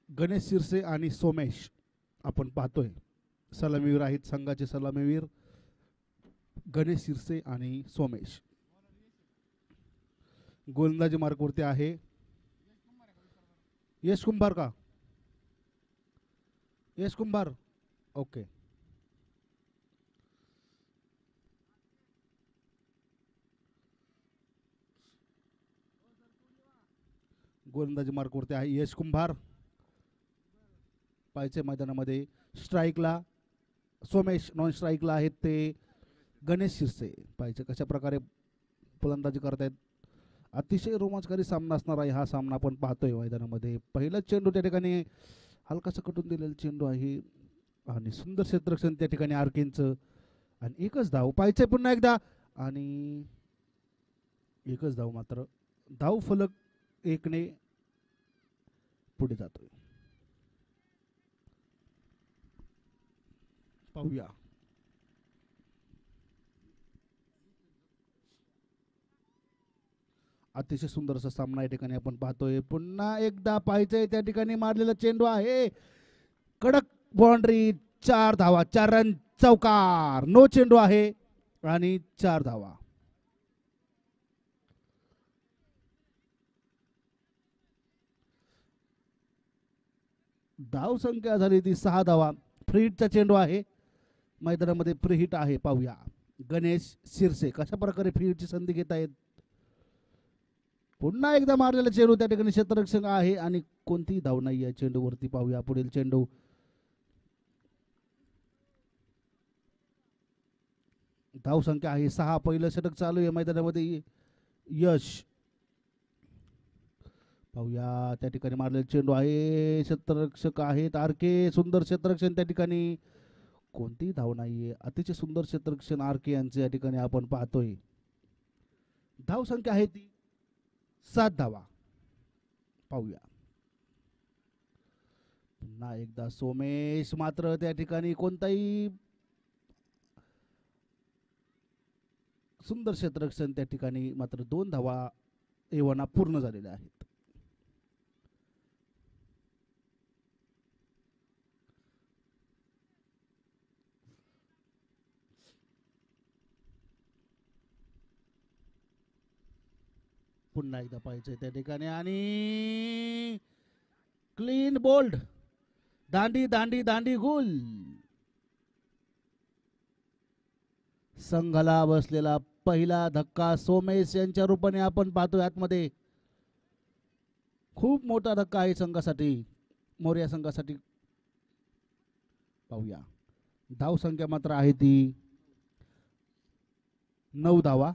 गणेश शिरसे आणि सोमेश आपण पाहतोय. सलामीवीर आहेत संघाचे सलामीवीर गणेश शिरसे आणि सोमेश. गोलंदाजी मार्कवरती आहे यश कुंभार का? यश कुंभार ओके. गोलंदाजी मार्कवरती आहे यश कुंभार. पाहिजे मैदानामध्ये स्ट्राईकला सोमेश, नॉन स्ट्राईकला आहेत ते गणेश शिरसे. पाहिजे कशा प्रकारे फलंदाजी करतायत. अतिशय रोमांचकारी सामना असणार आहे हा सामना आपण पाहतोय मैदानामध्ये. पहिला चेंडू त्या ठिकाणी हलकासा कटून दिलेला चेंडू आहे आणि सुंदर क्षेत्ररक्षण त्या ठिकाणी आर्केनचं. आणि एकच धाव पाहिजे पुन्हा एकदा आणि एकच धाव, मात्र धाव फलक एकने पुढे जातोय. पाहूया अतिशय सुंदर असा सामना या ठिकाणी आपण पाहतोय. पुन्हा एकदा पाहिजे त्या ठिकाणी मारलेला चेंडू आहे कडक बाउंड्री. 4 धावा, 4 रन, चौकार. नो चेंडू आहे आणि 4 धावा. धाव संख्या झाली ती 6 धावा. फ्री हिटचा चेंडू आहे मैदानामध्ये, फ्री हिट आहे. पाहूया गणेश शिरसे कशा प्रकारे फ्री हिटची संधी घेत आहेत. पुन्हा एकदा मारलेला चेंडू त्या ठिकाणी क्षेत्ररक्षण आहे आणि कोणतीही धाव नाही आहे चेंडूवरती. पाहूया पुढील चेंडू. धाव संख्या आहे 6. पहिलं षटक चालू आहे मैदानामध्ये. यश पाहूया त्या ठिकाणी मारलेला चेंडू आहे. क्षेत्ररक्षक आहेत आरके. सुंदर क्षेत्ररक्षण त्या ठिकाणी, कोणतीही धाव नाहीये. अतिशय सुंदर क्षेत्ररक्षण आरके यांचे या ठिकाणी आपण पाहतोय. धाव संख्या आहे ती 7 धावा. पाहूया पुन्हा एकदा सोमेश, मात्र त्या ठिकाणी कोणताही सुंदर क्षेत्ररक्षण त्या ठिकाणी, मात्र 2 धावा एवना पूर्ण झालेल्या आहेत. पुन्हा एकदा पाहिजे त्या ठिकाणी आणि क्लीन बोल्ड. दांडी दांडी दांडी गुल. संघाला बसलेला पहिला धक्का सोमेश यांच्या रूपाने आपण पाहतोय. आतमध्ये खूप मोठा धक्का आहे संघासाठी, मोर्या संघासाठी. पाहूया धाव संख्या मात्र आहे ती 9 धावा.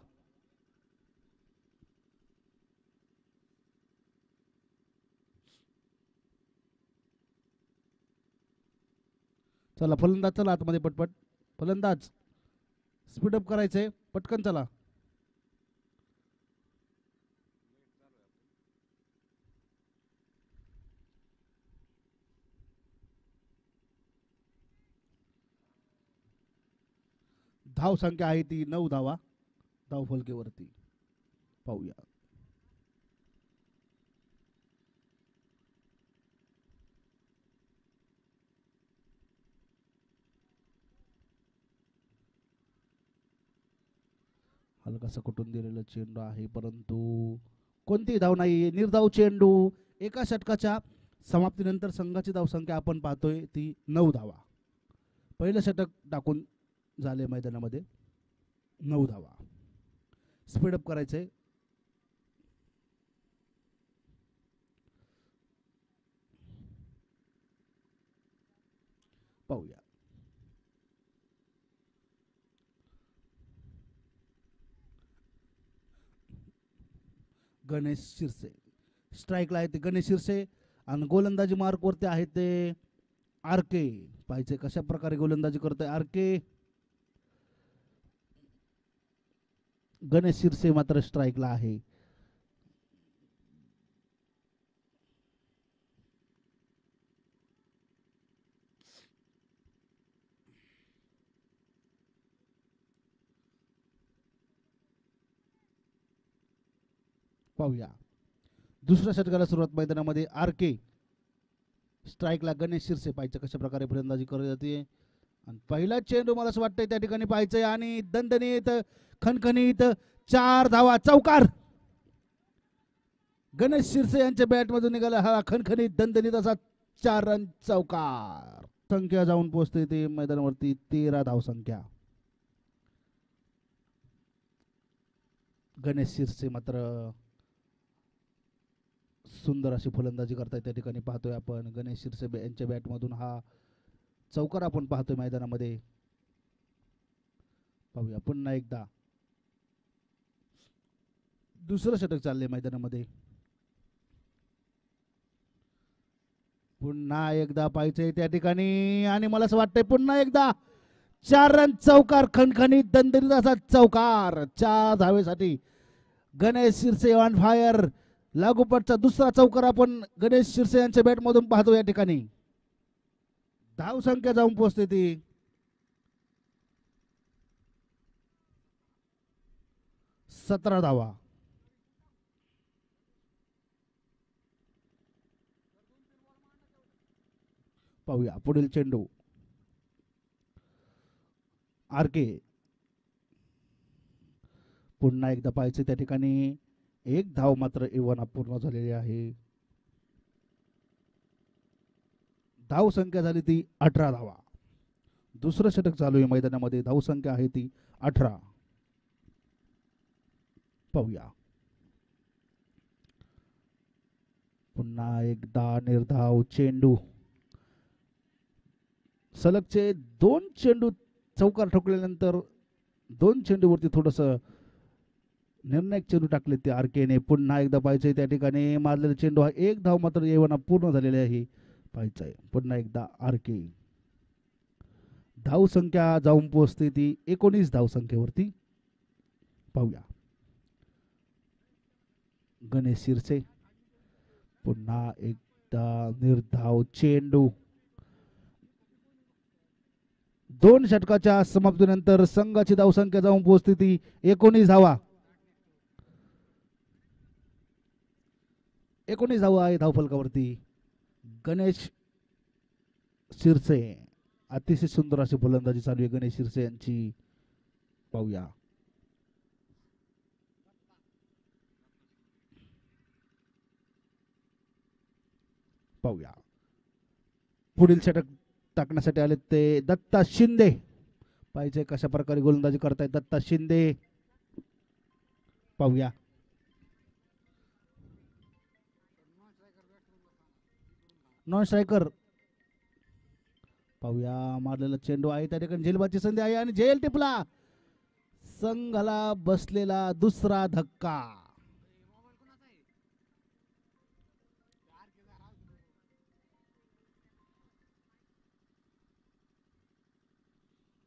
चला फलंदाज, चला आतमध्ये पटपट. फलंदाज स्पीडअप करायचंय पटकन, चला. धाव संख्या आहे ती 9 धावा धाव फलकेवरती. पाहूया हलकासा कुठून दिलेला चेंडू आहे, परंतु कोणतीही धाव नाही. निर्धाव चेंडू. एका षटकाच्या समाप्तीनंतर संघाची धाव संख्या आपण पाहतोय ती 9 धावा. पहिलं षटक टाकून झाले मैदानामध्ये. 9 धावा. स्पीडअप करायचंय. पाहूया गणेश शिरसे स्ट्राईकला आहे ते गणेश शिरसे आणि गोलंदाजी मार्कवरती आहे ते आरके. पाहिजे कशा प्रकारे गोलंदाजी करतोय आरके. गणेश शिरसे मात्र स्ट्राईकला आहे. पाहूया दुसऱ्या षटकाला सुरुवात मैदानामध्ये आरके स्ट्राईकला गणेश शिरसे. पाहिजे कशा प्रकारे फलंदाजी करत जाते. आणि पहिला चेंडू मला असं वाटतंय त्या ठिकाणी पाहायचंय आणि दणदणीत खणखणीत 4 धावा चौकार. गणेश शिरसे यांच्या बॅटमधून निघाला हा खणखणीत दणदणीत असा 4 रन चौकार. संख्या जाऊन पोहोचते ते मैदानावरती 13 धावसंख्या. गणेश शिरसे मात्र सुंदर अशी फलंदाजी करताय त्या ठिकाणी पाहतोय आपण. गणेश शिरसे यांच्या बॅटमधून हा चौकार आपण पाहतोय मैदानामध्ये. पाहूया पुन्हा एकदा दुसरं षटक चाललंय मैदानामध्ये. पुन्हा एकदा पाहिजे त्या ठिकाणी आणि मला असं वाटतंय पुन्हा एकदा 4 रन चौकार. खणखणीत दणदणीत असा चौकार 4 धावेसाठी. Ganesh Shirse on fire. लागोपाठचा दुसरा चौकार आपण गणेश शिरसे यांच्या बॅटमधून पाहतो या ठिकाणी. धावसंख्या जाऊन पोहोचते ती 17 धावा. पाहूया पुढील चेंडू. आरके पुन्हा एकदा पाहायचे त्या ठिकाणी. 1 धाव मात्र एवन अपूर्ण झालेली आहे. धाव संख्या झाली ती 18 धावा. दुसरं षटक चालू आहे मैदानामध्ये. धाव संख्या आहे ती 18. पाहूया पुन्हा एकदा निर्धाव चेंडू. सलगचे 2 चेंडू चौकार ठोकल्यानंतर 2 चेंडूवरती थोडस निर्णायक चेंडू टाकले ते आरकेने. पुन्हा एकदा पाहिजे त्या ठिकाणी मारलेला चेंडू हा 1 धाव मात्र एवना पूर्ण झालेली आहे. पाहायचंय पुन्हा एकदा आरके. धाव संख्या जाऊन पोहोचते ती 19 धाव संख्येवरती. पाहूया गणेश शिरसे. पुन्हा एकदा निर्धाव चेंडू. 2 षटकाच्या समाप्तीनंतर संघाची धावसंख्या जाऊन पोहोचते ती 19 धावा. 19 धावा आहे धावफलकावरती. गणेश शिरसे अतिशय सुंदर अशी फलंदाजी चालू आहे गणेश शिरसे यांची. पाहूया पाहूया पुढील षटक टाकण्यासाठी आले ते दत्ता शिंदे. पाहिजे कशा प्रकारे गोलंदाजी करतायत दत्ता शिंदे. पाहूया नॉन स्ट्रायकर. पाहूया मारलेला चेंडू आहे त्या ठिकाणी झेलबाची संधी आहे आणि झेल टिपला. संघाला बसलेला दुसरा धक्का.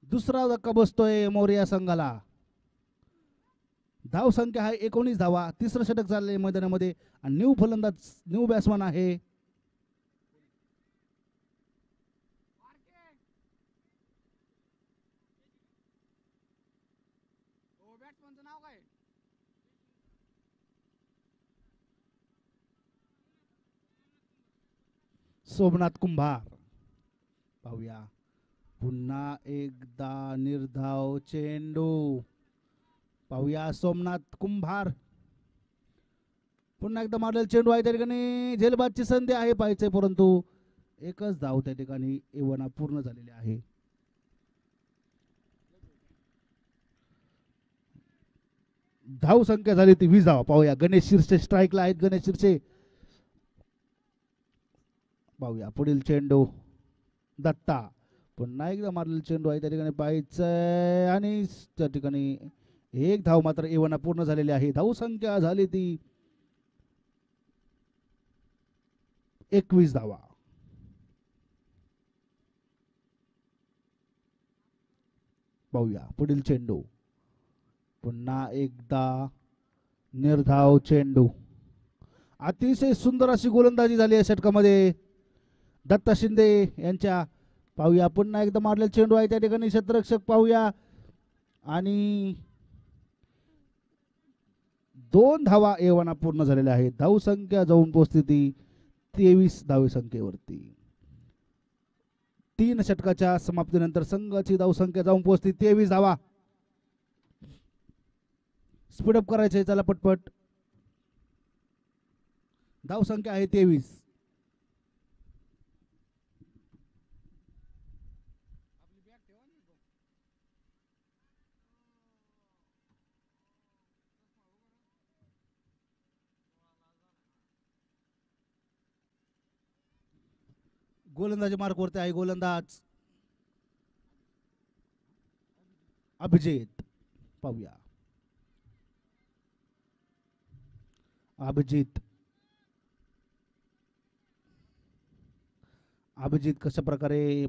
दुसरा धक्का बसतोय मोरया संघाला. धाव संख्या आहे 19 धावा. तिसरं षटक चाललंय मैदानामध्ये आणि न्यू फलंदाज न्यू बॅट्समन आहे सोमनाथ कुंभार. पाहूया पुन्हा एकदा निर्धाव चेंडू. पाहूया सोमनाथ कुंभार. पुन्हा एकदा मारलेला चेंडू आहे त्या ठिकाणी झेलबादची संधी आहे पाहिजे परंतु 1च धाव त्या ठिकाणी एवना पूर्ण झालेली आहे. धाव संख्या झाली ती 20 धावा. पाहूया गणेश शिरसे स्ट्राईकला आहेत. गणेश शिरसे. पाहूया पुढील चेंडू दत्ता. पुन्हा एकदा मारलेला चेंडू आहे त्या ठिकाणी पाहायचंय आणि त्या ठिकाणी 1 धाव मात्र एवना पूर्ण झालेली आहे. धाव संख्या झाली ती 21 धावा. पाहूया पुढील चेंडू. पुन्हा एकदा निर्धाव चेंडू. अतिशय सुंदर अशी गोलंदाजी झाली या षटकामध्ये दत्ता शिंदे यांच्या. पाहूया पुन्हा एकदा मारलेला चेंडू आहे त्या ठिकाणी क्षेत्ररक्षक. पाहूया आणि 2 धावा एवना पूर्ण झालेल्या आहेत. धाव संख्या जाऊन पोहोचते ती 23 धावे संख्येवरती. 3 षटकाच्या समाप्तीनंतर संघाची धावसंख्या जाऊन पोहोचली 23 धावा. स्पीडअप करायचे, चला पटपट. धावसंख्या आहे 23. गोलंदाजी मार्कवरती आहे गोलंदाज अभिजित. पाहूया अभिजित कशा प्रकारे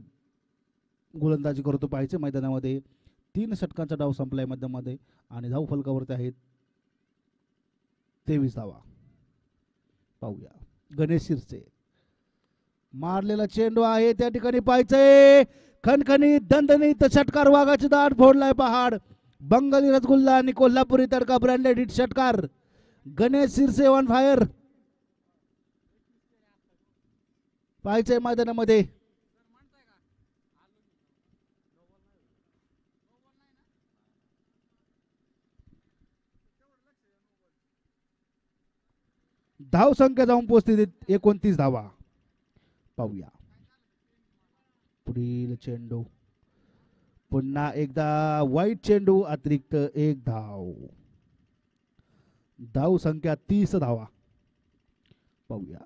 गोलंदाजी करतो पाहायचे मैदानामध्ये. 3 षटकांचा डाव संपलाय मैदानामध्ये आणि धाव फलकावरती आहेत 23 धावा. पाहूया गणेश शिरसे. मारलेला चेंडू आहे त्या ठिकाणी पाहायचंय. खणखणीत दणदणीत षटकार, वाघाची दाट फोडलाय पहाड. बंगाली रसगुल्ला आणि कोल्हापुरी तडका ब्रँडेड हिट षटकार. गणेश शिरसे ऑन फायर पाहायचंय मैदानामध्ये. धाव संख्या जाऊन पोहोचते 29 धावा. पाहूया पुढील चेंडू. पुन्हा एकदा वाईट चेंडू, अतिरिक्त 1 धाव. धाव संख्या 30 धावा. पाहूया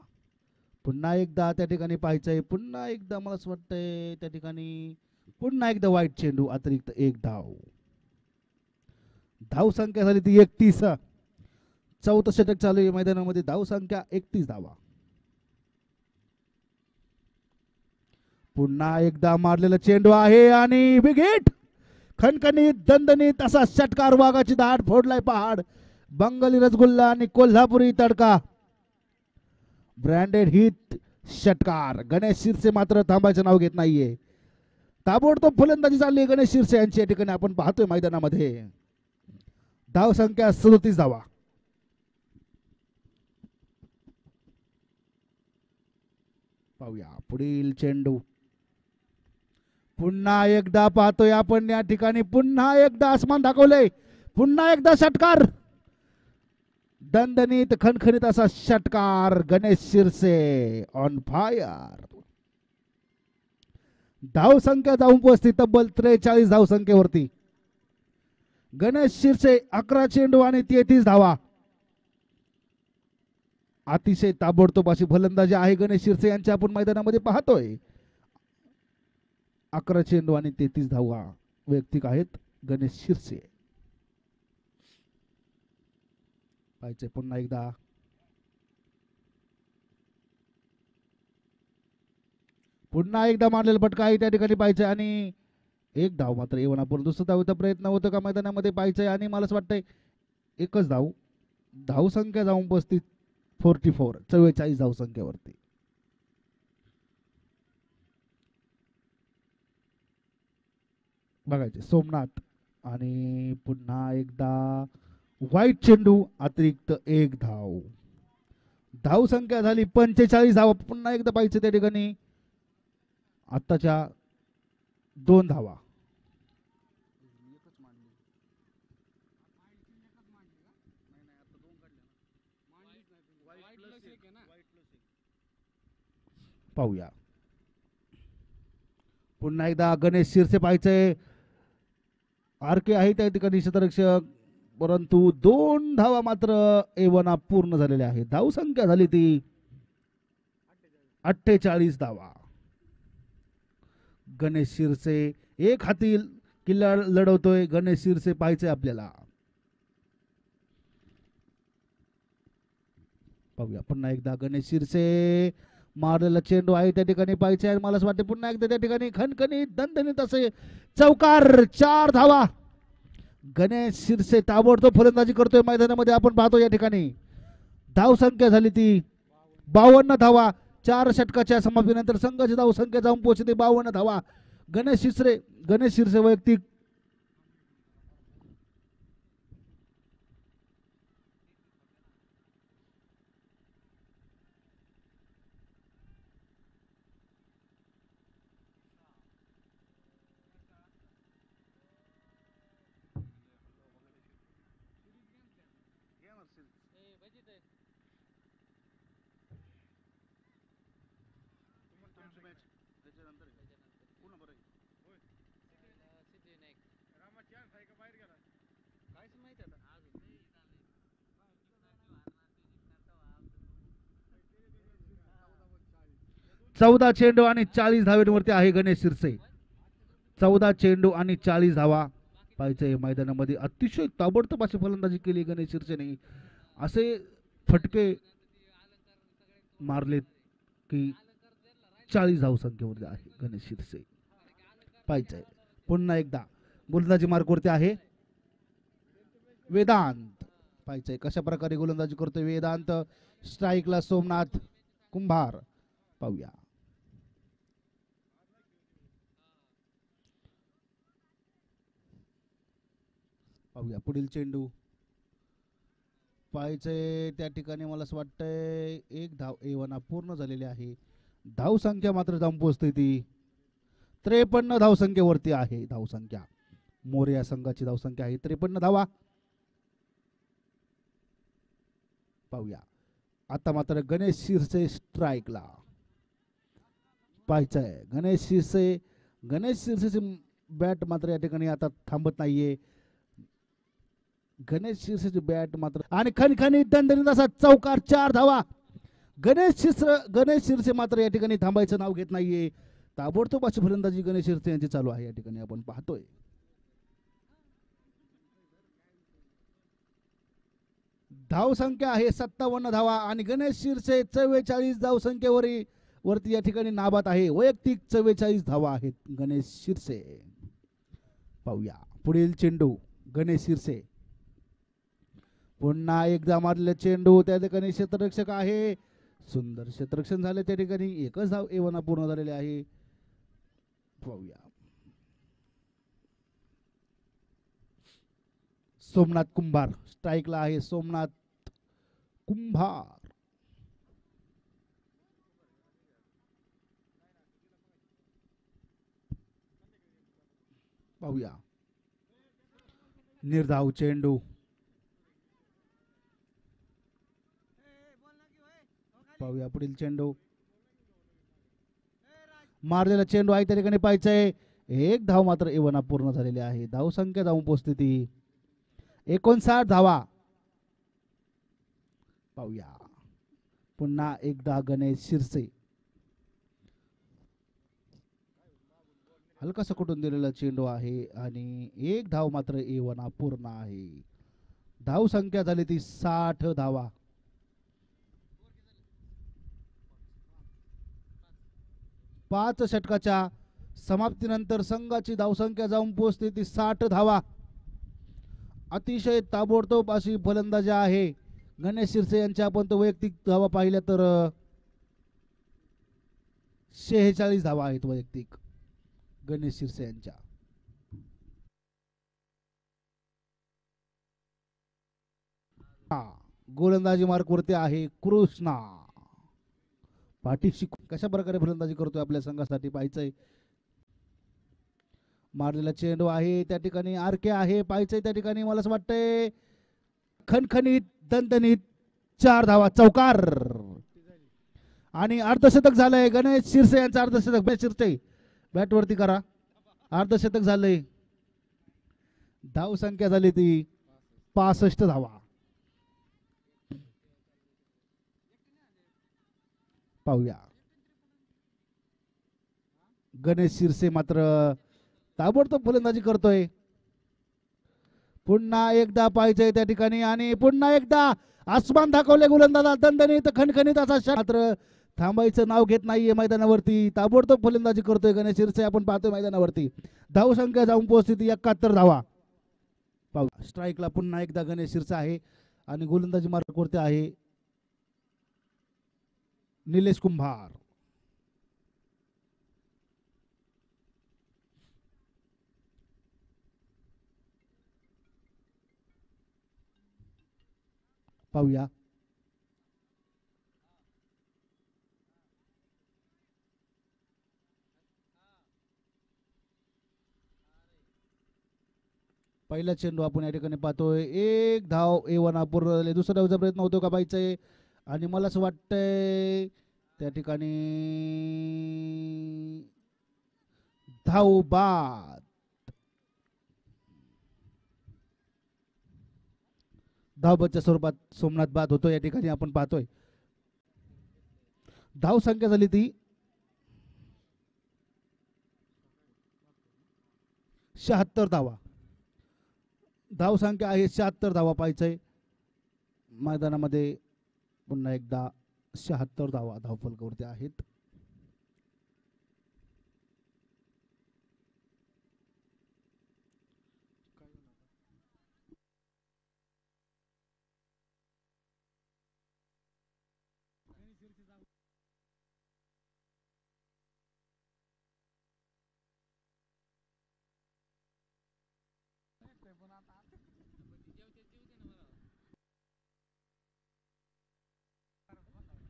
पुन्हा एकदा त्या ठिकाणी पाहायचंय. पुन्हा एकदा मला असं वाटतंय त्या ठिकाणी पुन्हा एकदा वाईट चेंडू, अतिरिक्त 1 धाव. धाव संख्या झाली ती 31. 4थं षटक चालू आहे मैदानामध्ये. धाव संख्या 31 धावा. पुन्हा एकदा मारलेला चेंडू आहे आणि विकेट. खणखणीत दणदणीत असा षटकार, वाघाची दाट फोडलाय पहाड. बंगाली रसगुल्ला आणि कोल्हापुरी तडका ब्रँडेड हिट षटकार. गणेश शिरसे मात्र थांबायचं नाव घेत नाहीये. ताबडतोब फलंदाजी चालली गणेश शिरसे यांची या ठिकाणी आपण पाहतोय मैदानामध्ये. धाव संख्या 37 धावा. पाहूया पुढील चेंडू. पुन्हा एकदा पाहतोय आपण या ठिकाणी. पुन्हा एकदा आसमान दाखवलंय. पुन्हा एकदा षटकार, दणदणीत खणखणीत असा षटकार. Ganesh Shirse on fire. धाव संख्या जाऊन पोहोचती तब्बल 43 धाव संख्येवरती. गणेश शिरसे 11 चेंडू आणि 33 धावा. अतिशय ताबडतोब अशी फलंदाजी आहे गणेश शिरसे यांच्या आपण मैदानामध्ये पाहतोय. 11 चेंडू आणि 33 धावा वैयक्तिक आहेत गणेश शिरसे. पाहिजे पुन्हा एकदा. पुन्हा एकदा मारलेला फटका आहे त्या ठिकाणी पाहिजे आणि 1 धाव मात्र येवणापूर. दुसरा धावचा प्रयत्न होतो का मैदानामध्ये पाहिजे आणि मला असं वाटतंय 1च धाव. धाव संख्या जाऊन 44 धाव संख्येवरती. बघायचे सोमनाथ आणि पुन्हा एकदा वाईट चेंडू, अतिरिक्त 1 धाव. धाव संख्या झाली 45 धाव. पुन्हा एकदा पाहिजे त्या ठिकाणी आत्ताच्या 2 धावा. पाहूया पुन्हा एकदा गणेश शिरसे पाहायचंय. आरके आहे त्या ठिकाणी क्षेत्ररक्षक, परंतु 2 धावा मात्र एवना पूर्ण झालेल्या आहेत. धाव संख्या झाली ती 48 धावा. गणेश शिरसे एक हाती किल्ला लढवतोय. गणेश शिरसे पाहायचंय आपल्याला. पाहूया पुन्हा एकदा गणेश शिरसे. मारलेला चेंडू आहे त्या ठिकाणी पाहिजे. मला असं वाटतं पुन्हा एकदा त्या ठिकाणी खणखणीत दणदणीत असे चौकार. 4 धावा. गणेश शिरसे ताबडतोब फलंदाजी करतोय मैदानामध्ये आपण पाहतो या ठिकाणी. धाव संख्या झाली ती 52 धावा. 4 षटकाच्या समाप्तीनंतर संघाची धाव संख्या जाऊन पोहोचते 52 धावा. गणेश शिरसे वैयक्तिक. 14 चेंडू आणि 40 धावेवरती आहे गणेश शिरसे. 14 चेंडू आणि 40 धावा पाहिजे मैदानामध्ये. अतिशय ताबडतोब अशी फलंदाजी केली गणेश शिरसेने. असे फटके मारलेत की 40 धावसंख्येवरती आहे गणेश शिरसे. पाहिजे पुन्हा एकदा गोलंदाजी मार्कवरती आहे वेदांत. पाहिजे कशा प्रकारे गोलंदाजी करतोय वेदांत. स्ट्राईकला सोमनाथ कुंभार. पाहूया पाहूया पुढील चेंडू. पाहिजे त्या ठिकाणी मला असं वाटतंय एक धाव एवना पूर्ण झालेली आहे. धावसंख्या मात्र जाऊन पोहोचते ती 53 धावसंख्येवरती आहे. धावसंख्या मोरया संघाची धावसंख्या आहे 53 धावा. पाहूया आता मात्र गणेश शिरसे स्ट्राईकला. पाहायचंय गणेश शिरसेची बॅट मात्र या ठिकाणी आता थांबत नाहीये. गणेश शिरसेची बॅट मात्र आणि खणखणीत दणदणीत असा चौकार 4 धावा. गणेश शिरसे मात्र या ठिकाणी थांबायचं नाव घेत नाहीये. ताबडतोब अशी फलंदाजी गणेश शिरसे यांची चालू आहे या ठिकाणी आपण पाहतोय. धावसंख्या आहे 57 धावा आणि गणेश शिरसे 44 धावसंख्येवरती या ठिकाणी नाबाद आहे. वैयक्तिक 44 धावा आहेत गणेश शिरसे. पाहूया पुढील चेंडू गणेश शिरसे. पुन्हा एकदा मारलेला चेंडू त्या ठिकाणी क्षेत्ररक्षक आहे. सुंदर क्षेत्ररक्षण झाले त्या ठिकाणी. एकच धाव एवना पूर्ण झालेले आहे. पाहूया सोमनाथ कुंभार स्ट्राईकला आहे. सोमनाथ कुंभार. पाहूया निर्धाव चेंडू. पाहूया पुढील चेंडू. मारलेला चेंडू आहे त्या ठिकाणी पाहायचंय. एक धाव मात्र एवना पूर्ण झालेली आहे. धावसंख्या जाऊन पोहोचते ती 59 धावा. पाहूया पुन्हा एकदा गणेश शिरसे. हलकासा कुठून दिलेला चेंडू आहे आणि एक धाव मात्र एवना पूर्ण आहे. धावसंख्या झाली ती 60 धावा. 5 षटकाच्या समाप्तीनंतर संघाची धावसंख्या जाऊन पोहोचते ती 60 धावा. अतिशय ताबडतोब अशी फलंदाजी आहे गणेश शिरसे यांच्या. आपण तो वैयक्तिक धावा पाहिल्या तर 46 धावा आहेत वैयक्तिक गणेश शिरसे यांच्या. गोलंदाजी मार्कवरती आहे कृष्णा. पाठीशी कशा प्रकारे फलंदाजी करतोय आपल्या संघासाठी पाहायचंय. मारलेला चेंडू आहे त्या ठिकाणी आरके आहे. पाहायचंय त्या ठिकाणी मला असं वाटतंय खणखणीत दणदणीत 4 धावा चौकार आणि अर्धशतक झालंय गणेश शिरसे यांचं. अर्धशतक गणेश शिरसे बॅट वरती करा. अर्धशतक झालंय. धावसंख्या झाली ती 65 धावा. पाहूया गणेश शिरसे मात्र ताबडतोब फलंदाजी करतोय. पुन्हा एकदा पाहिजे त्या ठिकाणी आणि पुन्हा एकदा आसमान दाखवले गोलंदाजा. दणदणीत खणखणीत असा शॉट मात्र थांबायचं नाव घेत नाहीये मैदानावरती. ताबडतोब फलंदाजी करतोय गणेश शिरसे आपण पाहतोय मैदानावरती. धावसंख्या जाऊन पोहोचते 71 धावा. पाहूया स्ट्राईकला पुन्हा एकदा गणेश शिरसे आहे आणि गोलंदाजी मार्कवरती आहे निलेश कुंभार. पाहूया पहिला चेंडू आपण या ठिकाणी पाहतोय. एक धाव एवना पूर्ण झाले. दुसऱ्या धावचा प्रयत्न होतो का पाहिजे आणि मला असं वाटतंय त्या ठिकाणी धाव बाद. धावबादच्या स्वरूपात सोमनाथ बाद होतो. या ठिकाणी आपण पाहतोय धाव संख्या झाली ती 76 धावा. धाव संख्या आहे 76 धावा पाहायचंय मैदानामध्ये. पुन्हा एकदा 76 धावा धावफलकावरती आहेत.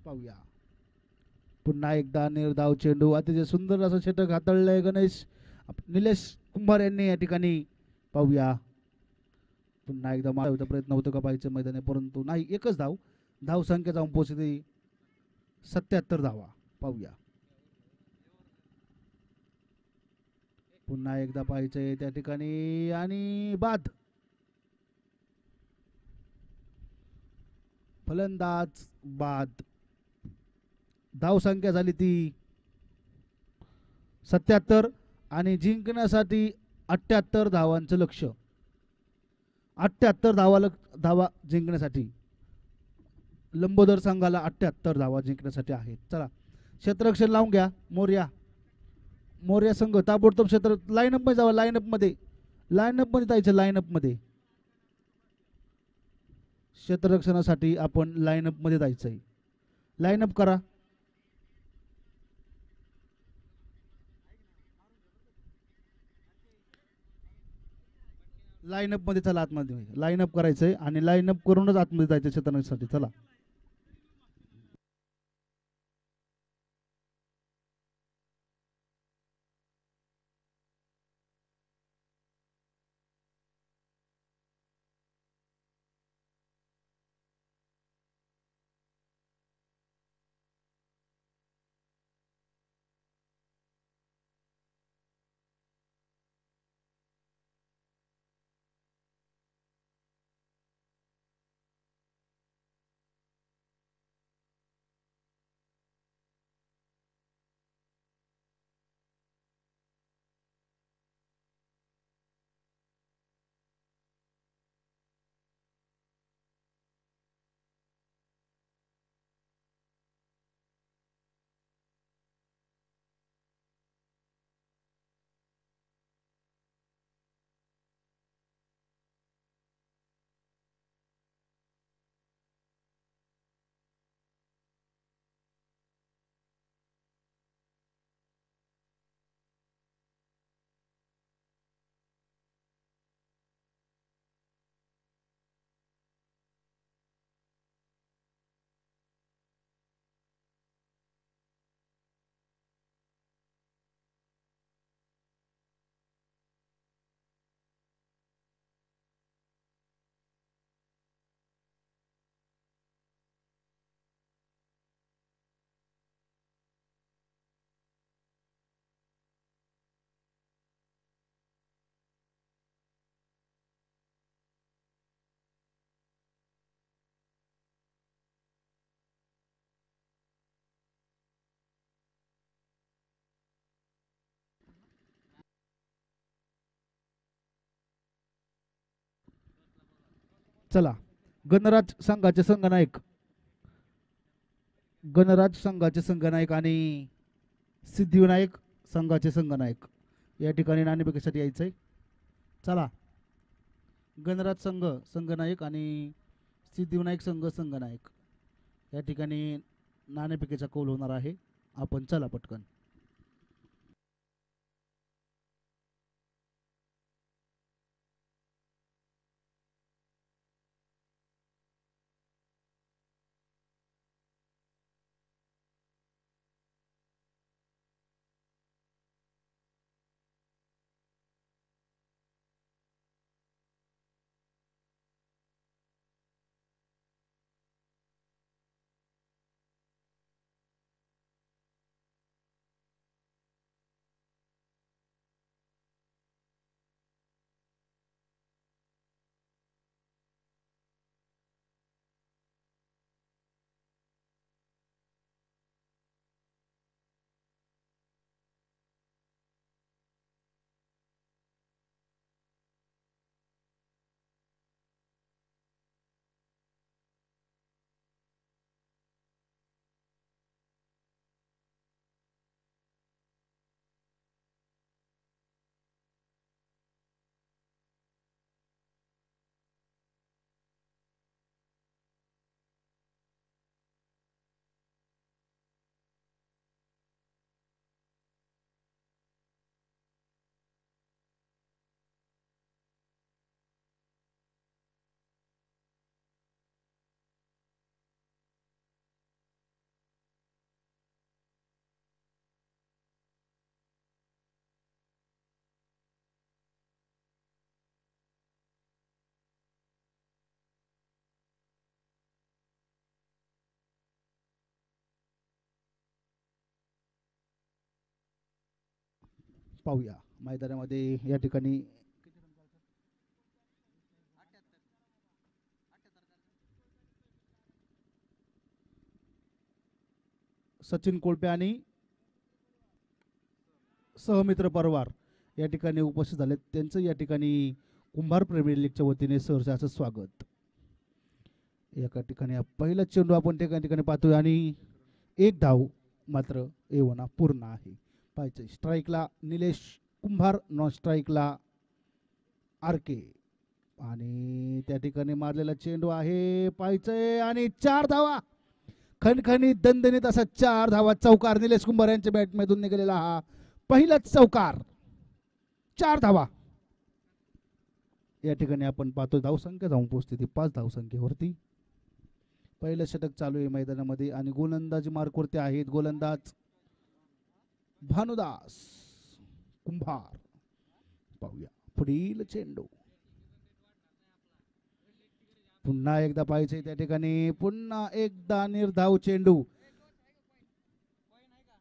पाहूया पुन्हा एकदा निर्धाव चेंडू. अतिशय सुंदर असं षटक हाताळलंय गणेश निलेश कुंभार यांनी या ठिकाणी. पाहूया पुन्हा एकदा मारण्याचा प्रयत्न होतो का पाहायचं मैदान, परंतु नाही. एकच धाव. धाव संख्या जाऊन पोहोचते 77 धावा. पाहूया पुन्हा एकदा पाहायचंय त्या ठिकाणी आणि बाद. फलंदाज बाद. धाव संख्या झाली ती 77 आणि जिंकण्यासाठी 78 धावांचं लक्ष. 78 धावा जिंकण्यासाठी लंबोदर संघाला 78 धावा जिंकण्यासाठी आहेत. चला क्षेत्ररक्षण लावून घ्या. मोर्या संघ ताबडतोब क्षेत्र लाईनअप मध्ये जावा. लाईनअप मध्ये जायचं. लाईनअप मध्ये क्षेत्ररक्षणासाठी आपण लाईनअप मध्ये जायचंय. लाईनअप करा. लाईनअप मध्ये चला. आतमध्ये लाईनअप करायचंय आणि लाईनअप करूनच आतमध्ये जायचं क्षेत्ररक्षणासाठी. चला चला गणराज संघाचे संघनायक आणि सिद्धिविनायक संघाचे संघनायक या ठिकाणी नाणेफेकीसाठी यायचंय. चला गणराज संघ संघनायक आणि सिद्धिविनायक संघ संघनायक या ठिकाणी नाणेफेकीचा कौल होणार आहे. आपण चला पटकन. पाहूया मैदानामध्ये या ठिकाणी सचिन कोळपे आणि सहमित्र परवार या ठिकाणी उपस्थित झालेत. त्यांचं या ठिकाणी कुंभार प्रीमियर लीगच्या वतीने सहर्ष असं स्वागत. एका ठिकाणी पहिला चेंडू आपण त्या ठिकाणी पाहतोय आणि एक धाव मात्र एवना पूर्ण आहे. पाहिजे स्ट्राईकला निलेश कुंभार, नॉन स्ट्राईकला आर के आणि त्या ठिकाणी मारलेला चेंडू आहे पाहिजे आणि 4 धावा. खणखणीत दणदणीत असा 4 धावा चौकार निलेश कुंभार यांच्या बॅटमधून निघालेला हा पहिलाच चौकार. 4 धावा या ठिकाणी आपण पाहतो. धावसंख्या जाऊन पोहोचते ती 5 धावसंख्येवरती. पहिलं षटक चालू आहे मैदानामध्ये आणि गोलंदाजी मार्कवरती आहेत गोलंदाज भानुदास कुंभार. पाहूया पुढील चेंडू पुन्हा एकदा पाहिजे त्या ठिकाणी पुन्हा एकदा निर्धाव चेंडू.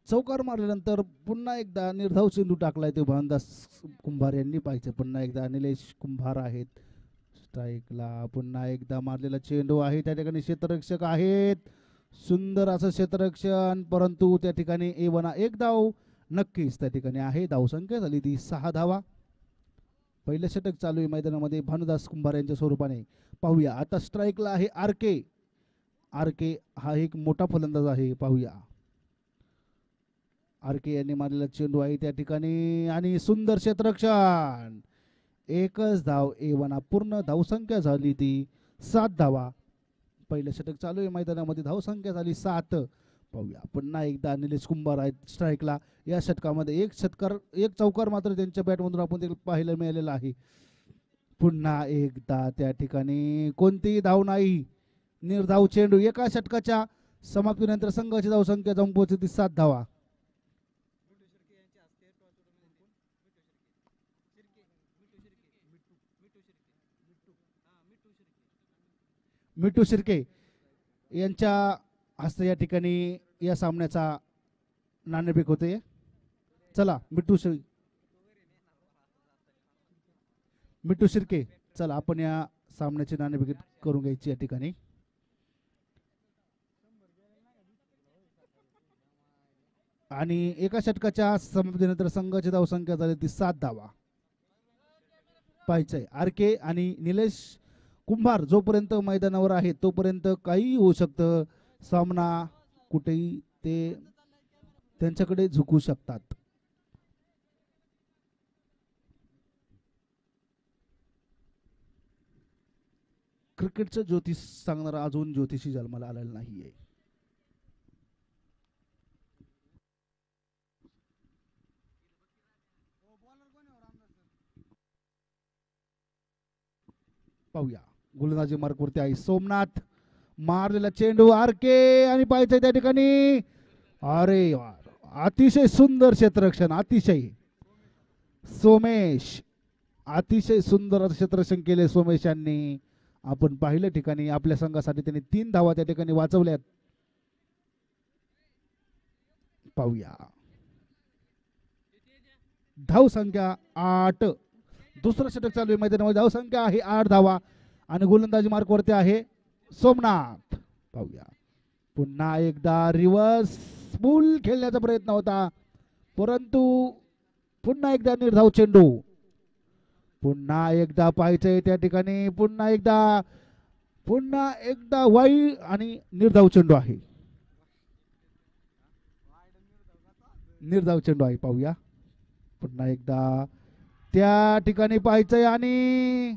चौकार मारल्यानंतर पुन्हा एकदा निर्धाव चेंडू टाकलाय ते भानुदास कुंभार यांनी. पाहिजे पुन्हा एकदा निलेश कुंभार आहेत स्ट्राईकला. पुन्हा एकदा मारलेला चेंडू आहे त्या ठिकाणी क्षेत्ररक्षक आहेत. सुंदर असं क्षेत्ररक्षण परंतु त्या ठिकाणी एवना एक धाव नक्कीच त्या ठिकाणी आहे. धावसंख्या झाली ती 6 धावा. पहिलं षटक चालू आहे मैदानामध्ये भानुदास कुंभार यांच्या स्वरूपाने. पाहूया आता स्ट्राईकला आहे आर के. आर के हा एक मोठा फलंदाज आहे. पाहूया आर के यांनी मारलेला चेंडू आहे त्या ठिकाणी आणि सुंदर क्षेत्ररक्षण. एकच धाव एवना पूर्ण. धावसंख्या झाली ती 7 धावा. पहिलं षटक चालू आहे मैदानामध्ये. धावसंख्या झाली 7. पाहूया पुन्हा एकदा निलेश कुंभार आहेत स्ट्राईकला. या षटकामध्ये एक चौकार मात्र त्यांच्या बॅटमधून आपण ते पाहायला मिळालेला आहे. पुन्हा एकदा त्या ठिकाणी कोणतीही धाव नाही. निर्धाव चेंडू. एका षटकाच्या समाप्तीनंतर संघाची धावसंख्या जाऊन पोहोचली 7 धावा. मिठू शिर्के यांच्या हस्ते या ठिकाणी या सामन्याचा नाणेफेक होते. चला मिठू शिर्के चला आपण या सामन्याची नाणेफेक करून घ्यायची या ठिकाणी. आणि एका षटकाच्या समाप्तीनंतर संघाची धावसंख्या झाली ती 7 धावा. पाहिजे आर के आणि निलेश कुंभार जोपर्यंत मैदानावर आहे तोपर्यंत काही होऊ शकतं. सामना कुठेही ते त्यांच्याकडे झुकू शकतात. क्रिकेटचं ज्योतिष सांगणारा अजून ज्योतिषी जन्माला आलेला नाहीये. पाहूया गोलंदाजी मार्कवरती आहे सोमनाथ. मारलेला चेंडू आर के आणि पाहिजे त्या ठिकाणी. अरे यार अतिशय सुंदर क्षेत्ररक्षण. अतिशय सोमेश अतिशय सुंदर क्षेत्ररक्षण केले सोमेश यांनी. आपण पाहिलं ठिकाणी आपल्या संघासाठी त्यांनी 3 धावा त्या ठिकाणी वाचवल्यात. पाहूया धावसंख्या 8. दुसरं षटक चालू आहे मैदानामध्ये. धावसंख्या आहे 8 धावा आणि गोलंदाजी मार्कवरती आहे सोमनाथ. पाहूया पुन्हा एकदा रिव्हर्स बॉल खेळण्याचा प्रयत्न होता परंतु पुन्हा एकदा निर्धाव चेंडू. पुन्हा एकदा पाहायचंय त्या ठिकाणी. पुन्हा एकदा वाई आणि निर्धाव चेंडू आहे. निर्धाव चेंडू आहे. पाहूया पुन्हा एकदा त्या ठिकाणी पाहायचंय आणि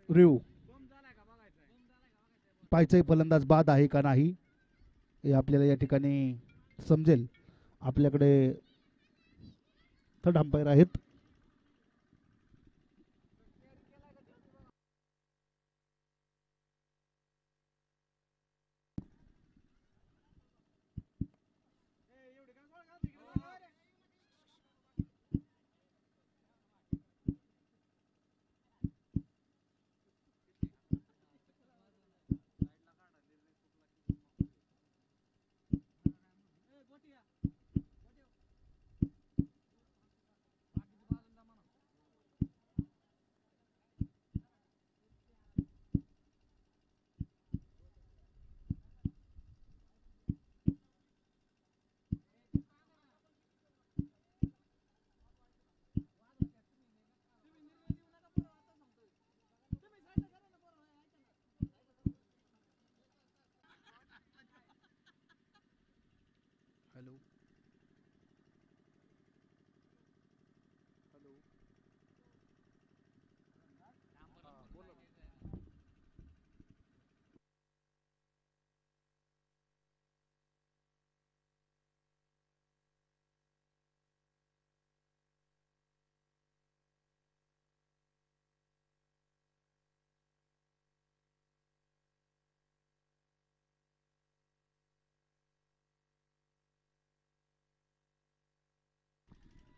रिव पाहायचंय फलंदाज बाद आहे का नाही हे आपल्याला या ठिकाणी समजेल. आपल्याकडे थर्ड अंपायर आहेत.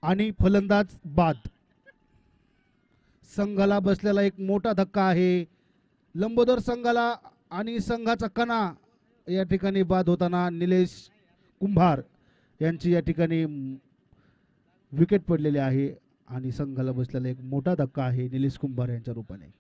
आणि फलंदाज बाद. संघाला बसलेला एक मोठा धक्का आहे. लंबोदर संघाला आणि संघाचा कणा या ठिकाणी बाद होताना निलेश कुंभार यांची या ठिकाणी विकेट पडलेली आहे आणि संघाला बसलेला एक मोठा धक्का आहे निलेश कुंभार यांच्या रूपाने.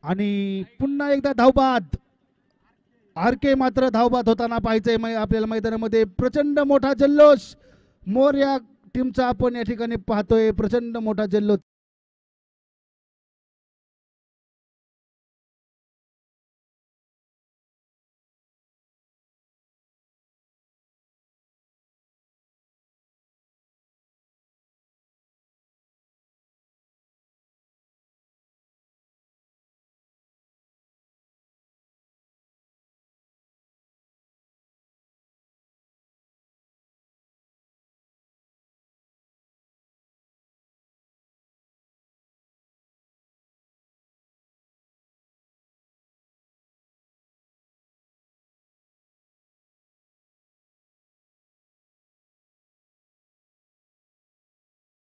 आणि पुन्हा एकदा धावबाद. आर के मात्र धावबाद होताना पाहायचंय आपल्याला मैदानामध्ये. प्रचंड मोठा जल्लोष मोर या टीमचा आपण या ठिकाणी पाहतोय. प्रचंड मोठा जल्लोष.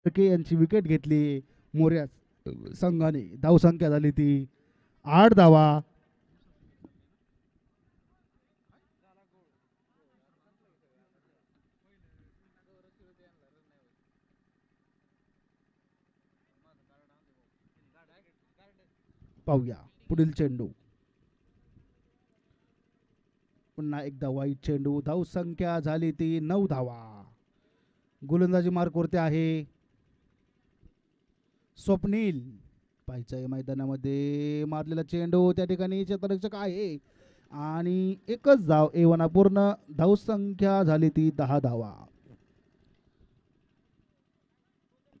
के यांची विकेट घेतली मोर्या संघाने. धावसंख्या झाली ती 8 धावा. पाहूया पुढील चेंडू. पुन्हा एकदा वाईट चेंडू. धावसंख्या झाली ती 9 धावा. गोलंदाजी मार्कवरती आहे स्वप्नील. पाहायचंय मैदानामध्ये मारलेला चेंडू त्या ठिकाणी क्षेत्ररक्षक आहे आणि एकच धाव. एवना पूर्ण. धावसंख्या झाली ती 10 धावा.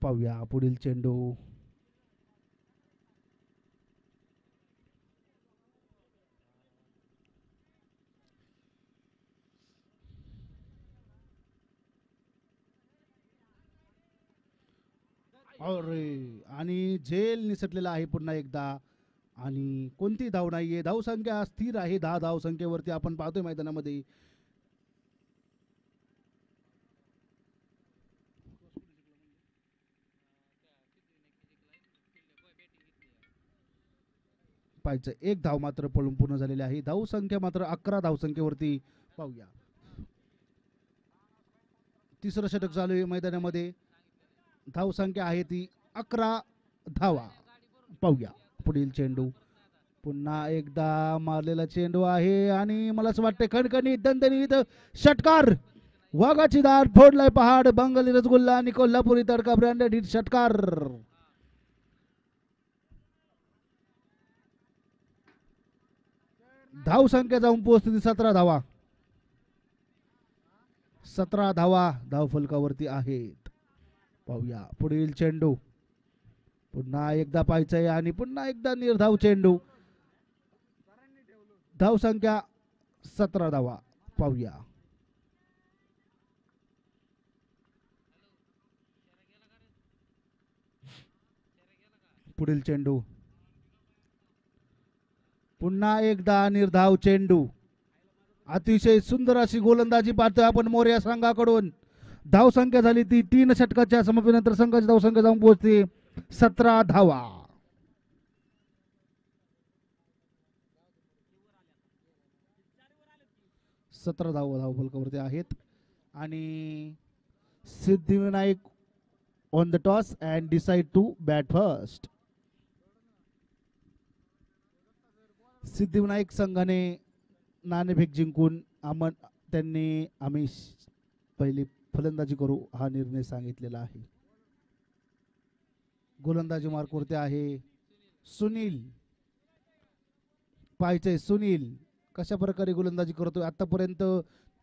पाहूया पुढील चेंडू. अरे आणि झेल निसटलेला आहे पुन्हा एकदा आणि कोणती धाव नाहीये. धावसंख्या स्थिर आहे 10 धावसंख्येवरती आपण पाहतोय मैदानामध्ये. पाहायचं एक धाव मात्र पळून पूर्ण झालेली आहे. धावसंख्या मात्र 11 धावसंख्येवरती. पाहूया तिसरं षटक चालू आहे मैदानामध्ये. धावसंख्या आहे ती 11 धावा. पाहूया पुढील चेंडू. पुन्हा एकदा मारलेला चेंडू आहे आणि मला असं वाटतं खणखणीत दणदणीत षटकार. वाघाची दार फोडलाय पहाड. बंगाली रसगुल्ला आणि कोल्हापुरी तडका ब्रँडेड हिट षटकार. धावसंख्या जाऊन पोहोचते 17 धावा. 17 धावा धावफलकावरती आहेत. पाहूया पुढील चेंडू. पुन्हा एकदा पाहायचंय आणि पुन्हा एकदा निर्धाव चेंडू. धावसंख्या 17 धावा. पाहूया पुढील चेंडू. पुन्हा एकदा निर्धाव चेंडू. अतिशय सुंदर अशी गोलंदाजी पाहतोय आपण मोर्या संघाकडून. धावसंख्या झाली ती 3 षटकाच्या समाप्तीनंतर संघाची धावसंख्या जाऊन पोहोचते 17 धावा. 17 धावफलकावरती आहेत. आणि Siddhivinayak on the toss and decide to bat first. Siddhivinayak संघाने नाणेफेक जिंकून आम्ही पहिली फलंदाजी करू हा निर्णय सांगितलेला आहे. गोलंदाजी मार्कवरती आहे सुनील. पाहायचंय सुनील कशा प्रकारे गोलंदाजी करतोय. आतापर्यंत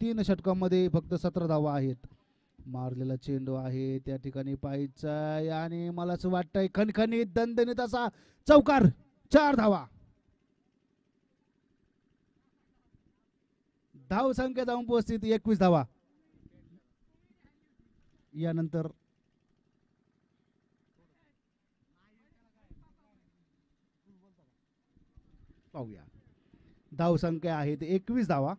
3 षटकांमध्ये फक्त 17 धावा आहेत. मारलेला चेंडू आहे त्या ठिकाणी पाहायचाय आणि मला असं वाटतंय खणखणीत दणदणीत असा चौकार. 4 धावा. धाव संख्या जाऊन पोहोचते 21 धावा. यानंतर पाहूया धाव संख्या आहे 21 धावा.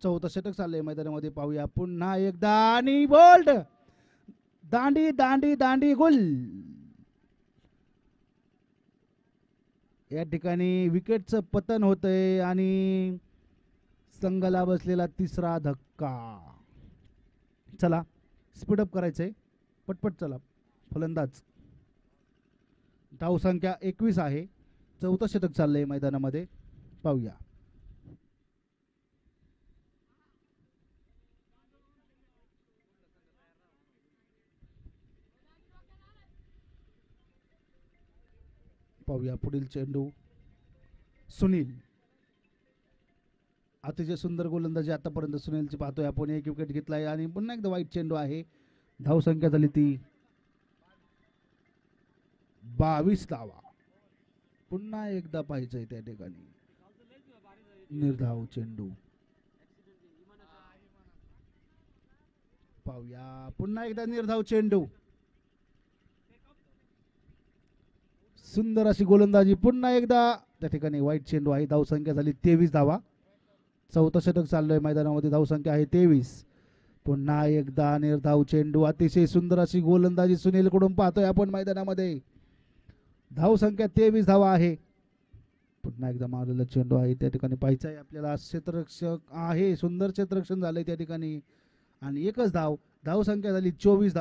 4थं षटक चाललंय मैदानामध्ये. पाहूया पुन्हा एकदा आणि बोल्ड. दांडी दांडी दांडी गुल. या ठिकाणी विकेटचं पतन होतंय आणि संघाला बसलेला 3रा धक्का. चला स्पीडअप करायचंय पटपट. चला फलंदाज. धाव संख्या 21 आहे. 4थं षटक चाललंय मैदानामध्ये. पाहूया पाहूया पुढील चेंडू. सुनील अतिशय सुंदर गोलंदाजी आतापर्यंत सुनीलची पाहतोय आपण. 1 विकेट घेतलाय आणि पुन्हा एकदा वाईट चेंडू आहे. धाव संख्या झाली ती 22 धावा. पुन्हा एकदा पाहायचंय त्या ठिकाणी निर्धाव चेंडू. पाहूया पुन्हा एकदा निर्धाव चेंडू. सुंदर अशी गोलंदाजी. पुन्हा एकदा त्या ठिकाणी वाईट चेंडू आहे. धाव संख्या झाली 23 धावा. 4थं षटक चाललोय मैदानामध्ये. धाव संख्या आहे 23. पुन्हा एकदा निर्धाव चेंडू. अतिशय सुंदर अशी गोलंदाजी सुनील कडून पाहतोय आपण मैदानामध्ये. धाव संख्या 23 धावा आहे. पुन्हा एकदा मारलेला चेंडू आहे त्या ठिकाणी पाहायचं आहे आपल्याला. क्षेत्ररक्षक आहे. सुंदर क्षेत्ररक्षण झालंय त्या ठिकाणी आणि एकच धाव. धाव संख्या झाली 24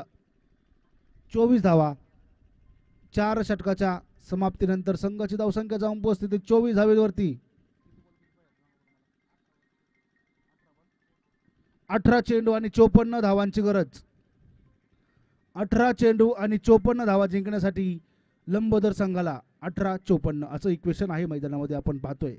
धावा. 4 षटकाच्या समाप्तीनंतर संघाची धावसंख्या जाऊन पोहोचते 24 धावेवरती. 18 चेंडू आणि 54 धावांची गरज. 18 चेंडू आणि 54 धावा जिंकण्यासाठी लंबोदर संघाला 18-54 असं इक्वेशन आहे मैदानामध्ये आपण पाहतोय.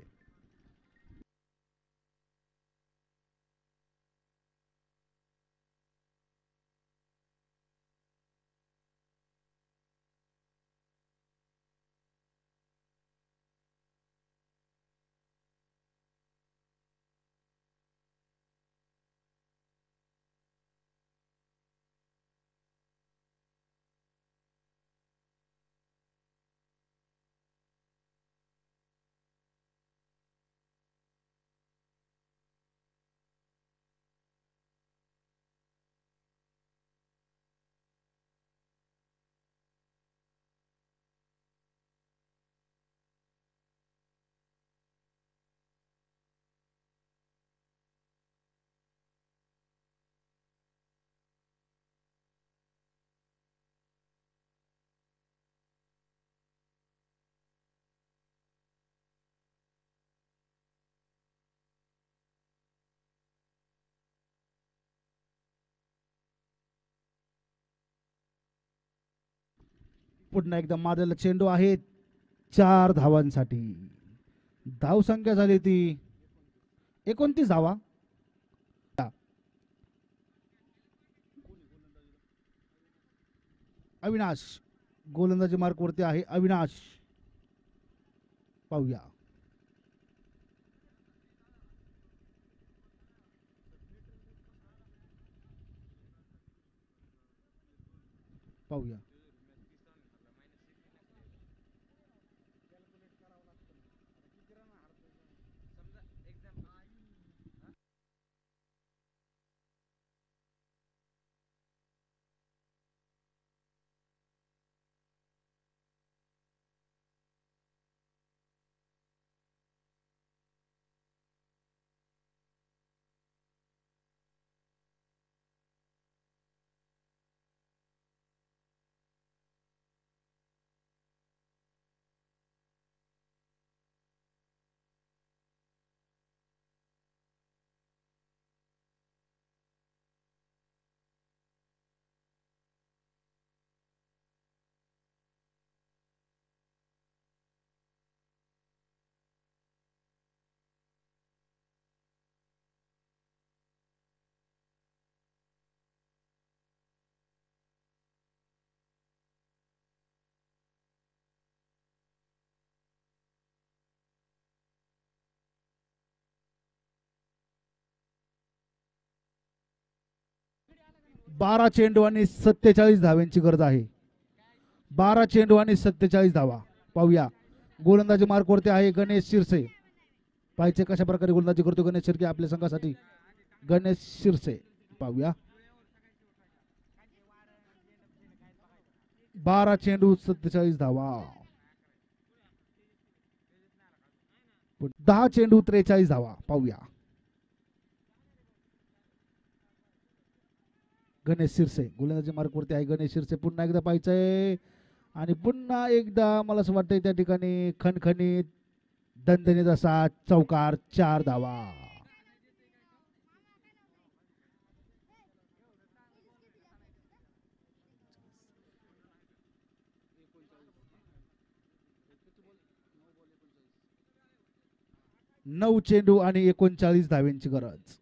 पुन्हा एकदा मारलेला चेंडू आहे 4 धावांसाठी. धाव संख्या झाली ती 29 धावा. अविनाश गोलंदाजी मार्कवरती आहे. अविनाश पाहूया. पाहूया 12 चेंडू आणि 47 धाव्यांची गरज आहे. 12 चेंडू आणि 47 धावा. पाहूया गोलंदाजी मार्कवरती आहे गणेश शिरसे. पाहिजे कशा प्रकारे गोलंदाजी करतो गणेश शिर्के आपल्या संघासाठी. गणेश शिरसे पाहूया. 12 चेंडू 47 धावा. 10 चेंडू 43 धावा. पाहूया गणेश शिरसे गोलंदाजी मार्कवरती आहे. गणेश शिरसे पुन्हा एकदा पाहायचंय आणि पुन्हा एकदा मला असं वाटतंय त्या ठिकाणी खणखणीत दणदणीत असा चौकार. 4 धावा. नऊ चेंडू आणि 39 धाव्यांची गरज.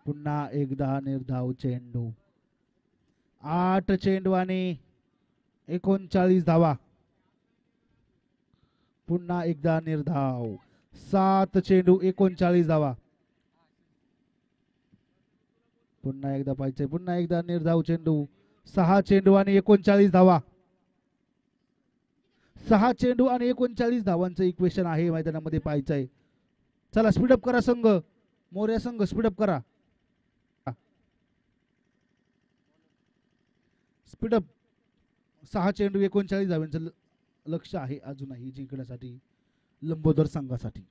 पुन्हा एकदा निर्धाव चेंडू. 8 चेंडू आणि 39 धावा. पुन्हा एकदा निर्धाव. 7 चेंडू 39 धावा. पुन्हा एकदा पाहिजे. पुन्हा एकदा निर्धाव चेंडू. 6 चेंडू आणि 39 धावा. 6 चेंडू आणि 39 धावांचं इक्वेशन आहे मैदानामध्ये पाहायचंय. चला स्पीडअप करा संघ. मोर्या संघ स्पीडअप करा. स्पीडअप. 6 चेंडू 39 धाव्यांचं लक्ष आहे अजूनही जिंकण्यासाठी लंबोदर संघासाठी.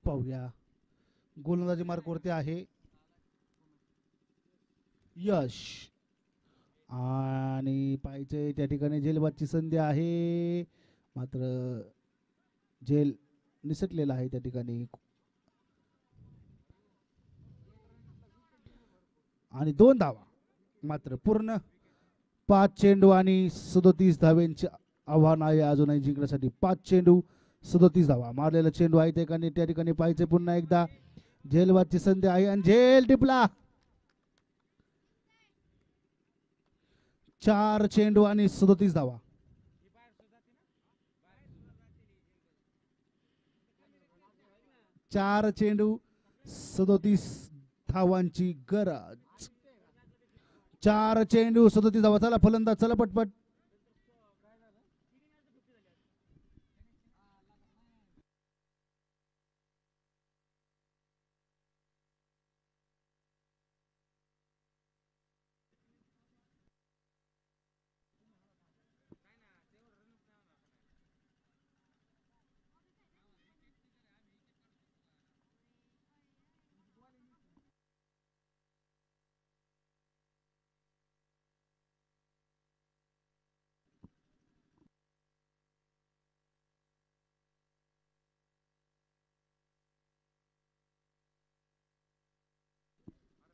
पाहूया गोलंदाजी मार्कवरती आहे यश आणि पाहिजे त्या ठिकाणी झेलबादची संधी आहे मात्र झेल निसटलेला आहे त्या ठिकाणी आणि 2 धावा मात्र पूर्ण. 5 चेंडू आणि 37 धाव्यांचे आव्हान आहे अजूनही जिंकण्यासाठी. 5 चेंडू 37 धावा. मारलेला चेंडू आहे त्या ठिकाणी पाहिजे पुन्हा एकदा झेलबादची संधी आहे आणि झेल टिपला. 4 चेंडू आणि 37 धावा. 4 चेंडू 37 धावांची गरज. 4 चेंडू 37 धावा. चला फलंदाज चला पटपट.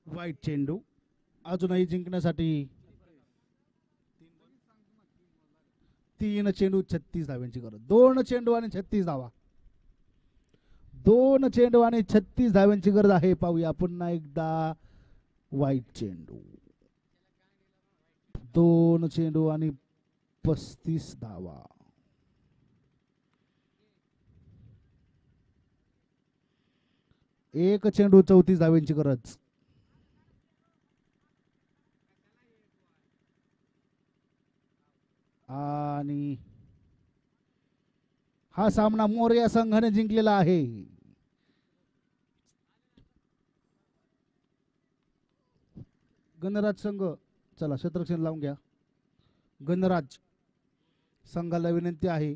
वाईट चेंडू अजूनही जिंकण्यासाठी 3 चेंडू 36 धाव्यांची गरज. 2 चेंडू आणि 36 धावा. 2 चेंडू आणि 36 धाव्यांची गरज आहे. पाहूया पुन्हा एकदा वाईट चेंडू. 2 चेंडू आणि 35 धावा. 1 चेंडू 34 धाव्यांची गरज. आणि हा सामना मोरया संघाने जिंकलेला आहे. गणराज संघ चला क्षेत्ररक्षण लावून घ्या. गणराज संघाला विनंती आहे